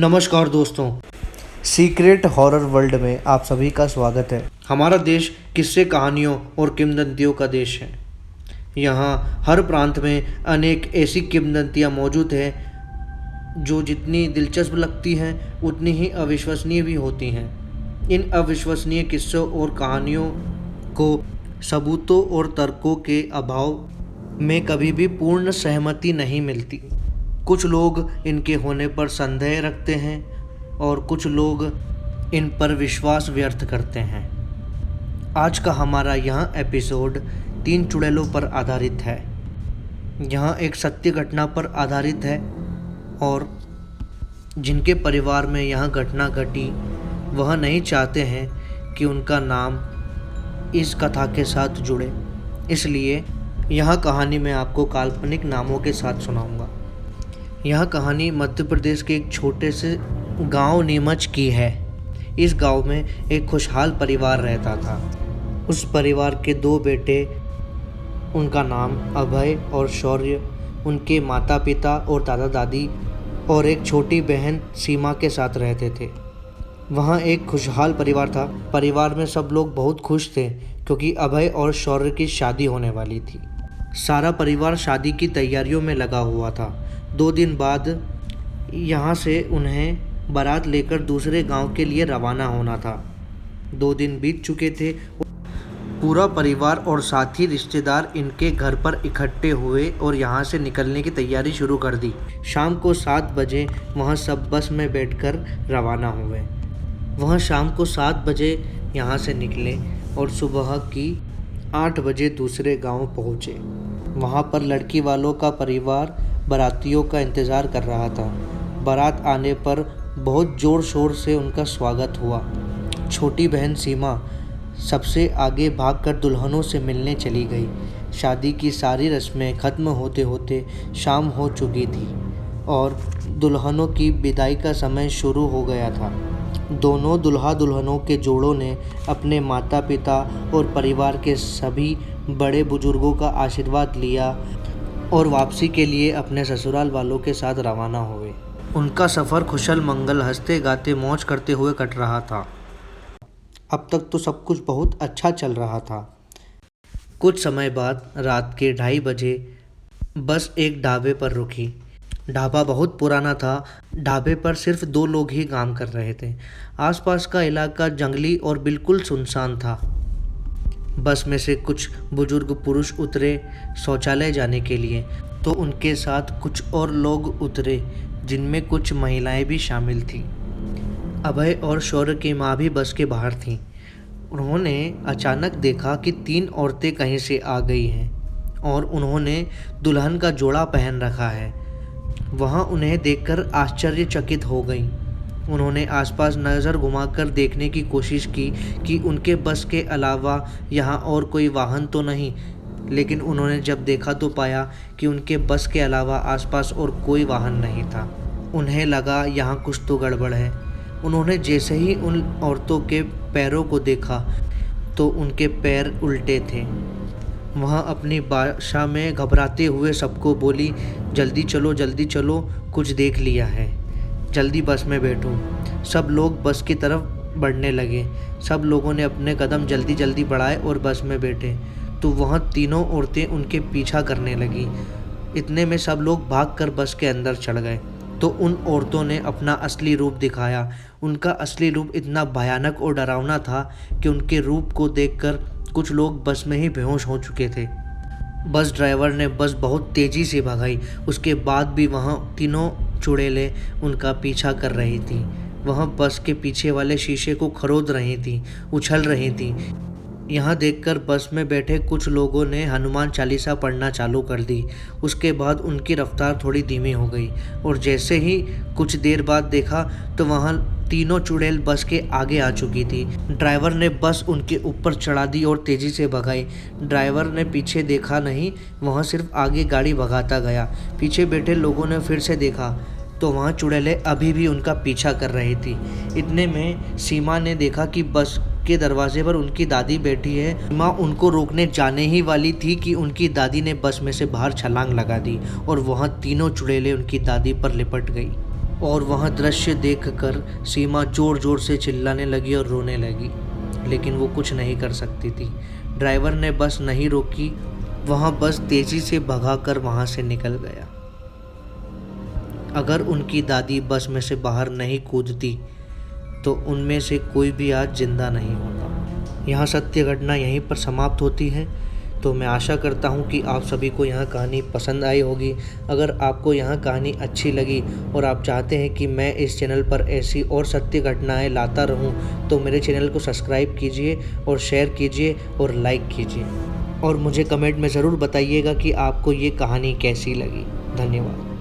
नमस्कार दोस्तों, secret horror world में आप सभी का स्वागत है। हमारा देश किस्से, कहानियों और किंवदंतियों का देश है। यहाँ हर प्रांत में अनेक ऐसी किंवदंतियाँ मौजूद हैं जो जितनी दिलचस्प लगती हैं उतनी ही अविश्वसनीय भी होती हैं। इन अविश्वसनीय किस्सों और कहानियों को सबूतों और तर्कों के अभाव में कभी भी पूर्ण सहमति नहीं मिलती। कुछ लोग इनके होने पर संदेह रखते हैं और कुछ लोग इन पर विश्वास व्यक्त करते हैं। आज का हमारा यह एपिसोड 3 चुड़ैलों पर आधारित है। यह एक सत्य घटना पर आधारित है और जिनके परिवार में यह घटना घटी वह नहीं चाहते हैं कि उनका नाम इस कथा के साथ जुड़े, इसलिए यह कहानी मैं आपको काल्पनिक नामों के साथ सुनाऊंगा। यह कहानी मध्य प्रदेश के एक छोटे से गांव नीमच की है। इस गांव में एक खुशहाल परिवार रहता था। उस परिवार के 2 बेटे, उनका नाम अभय और शौर्य, उनके माता पिता और दादा दादी और एक छोटी बहन सीमा के साथ रहते थे। वहाँ एक खुशहाल परिवार था। परिवार में सब लोग बहुत खुश थे क्योंकि अभय और शौर्य की शादी होने वाली थी। सारा परिवार शादी की तैयारियों में लगा हुआ था। 2 दिन बाद यहाँ से उन्हें बारात लेकर दूसरे गांव के लिए रवाना होना था। 2 दिन बीत चुके थे। पूरा परिवार और साथी रिश्तेदार इनके घर पर इकट्ठे हुए और यहाँ से निकलने की तैयारी शुरू कर दी। शाम को 7 बजे वहाँ सब बस में बैठकर रवाना हुए। वह शाम को 7 बजे यहाँ से निकले और सुबह की 8 बजे दूसरे गांव पहुँचे। वहाँ पर लड़की वालों का परिवार बारातियों का इंतज़ार कर रहा था। बारात आने पर बहुत ज़ोर शोर से उनका स्वागत हुआ। छोटी बहन सीमा सबसे आगे भागकर दुल्हनों से मिलने चली गई। शादी की सारी रस्में ख़त्म होते होते शाम हो चुकी थी और दुल्हनों की विदाई का समय शुरू हो गया था। दोनों दुल्हा दुल्हनों के जोड़ों ने अपने माता पिता और परिवार के सभी बड़े बुजुर्गों का आशीर्वाद लिया और वापसी के लिए अपने ससुराल वालों के साथ रवाना हुए। उनका सफ़र खुशल मंगल, हंसते गाते मौज करते हुए कट रहा था। अब तक तो सब कुछ बहुत अच्छा चल रहा था। कुछ समय बाद रात के 2:30 बजे बस एक ढाबे पर रुकी। ढाबा बहुत पुराना था। ढाबे पर सिर्फ 2 लोग ही काम कर रहे थे। आसपास का इलाका जंगली और बिल्कुल सुनसान था। बस में से कुछ बुजुर्ग पुरुष उतरे शौचालय जाने के लिए, तो उनके साथ कुछ और लोग उतरे जिनमें कुछ महिलाएं भी शामिल थीं। अभय और शौर्य की माँ भी बस के बाहर थीं। उन्होंने अचानक देखा कि 3 औरतें कहीं से आ गई हैं और उन्होंने दुल्हन का जोड़ा पहन रखा है। वहाँ उन्हें देखकर आश्चर्यचकित हो गईं। उन्होंने आसपास नज़र घुमाकर देखने की कोशिश की कि उनके बस के अलावा यहाँ और कोई वाहन तो नहीं, लेकिन उन्होंने जब देखा तो पाया कि उनके बस के अलावा आसपास और कोई वाहन नहीं था। उन्हें लगा यहाँ कुछ तो गड़बड़ है। उन्होंने जैसे ही उन औरतों के पैरों को देखा तो उनके पैर उल्टे थे। वह अपनी भाषा में घबराते हुए सबको बोली, जल्दी चलो, कुछ देख लिया है, जल्दी बस में बैठो। सब लोग बस की तरफ बढ़ने लगे। सब लोगों ने अपने कदम जल्दी जल्दी बढ़ाए और बस में बैठे तो वह तीनों औरतें उनके पीछा करने लगी। इतने में सब लोग भागकर बस के अंदर चढ़ गए तो उन औरतों ने अपना असली रूप दिखाया। उनका असली रूप इतना भयानक और डरावना था कि उनके रूप को देखकर कुछ लोग बस में ही बेहोश हो चुके थे। बस ड्राइवर ने बस बहुत तेज़ी से भगाई। उसके बाद भी वहाँ तीनों चुड़ैलें उनका पीछा कर रही थीं। वह बस के पीछे वाले शीशे को खरोद रही थीं, उछल रही थीं। यहाँ देखकर बस में बैठे कुछ लोगों ने हनुमान चालीसा पढ़ना चालू कर दी। उसके बाद उनकी रफ्तार थोड़ी धीमी हो गई और जैसे ही कुछ देर बाद देखा तो वहाँ तीनों चुड़ैल बस के आगे आ चुकी थी। ड्राइवर ने बस उनके ऊपर चढ़ा दी और तेज़ी से भगाई। ड्राइवर ने पीछे देखा नहीं, वह सिर्फ आगे गाड़ी भगाता गया। पीछे बैठे लोगों ने फिर से देखा तो वहाँ चुड़ैलें अभी भी उनका पीछा कर रही थी। इतने में सीमा ने देखा कि बस के दरवाजे पर उनकी दादी बैठी है। सीमा उनको रोकने जाने ही वाली थी कि उनकी दादी ने बस में से बाहर छलांग लगा दी और वहाँ तीनों चुड़ैलें उनकी दादी पर लिपट गई। और वह दृश्य देखकर सीमा ज़ोर ज़ोर से चिल्लाने लगी और रोने लगी, लेकिन वो कुछ नहीं कर सकती थी। ड्राइवर ने बस नहीं रोकी, वह बस तेज़ी से भगाकर वहाँ से निकल गया। अगर उनकी दादी बस में से बाहर नहीं कूदती तो उनमें से कोई भी आज जिंदा नहीं होता। यह सत्य घटना यहीं पर समाप्त होती है। तो मैं आशा करता हूँ कि आप सभी को यह कहानी पसंद आई होगी। अगर आपको यह कहानी अच्छी लगी और आप चाहते हैं कि मैं इस चैनल पर ऐसी और सत्य घटनाएं लाता रहूं, तो मेरे चैनल को सब्सक्राइब कीजिए और शेयर कीजिए और लाइक कीजिए, और मुझे कमेंट में ज़रूर बताइएगा कि आपको ये कहानी कैसी लगी। धन्यवाद।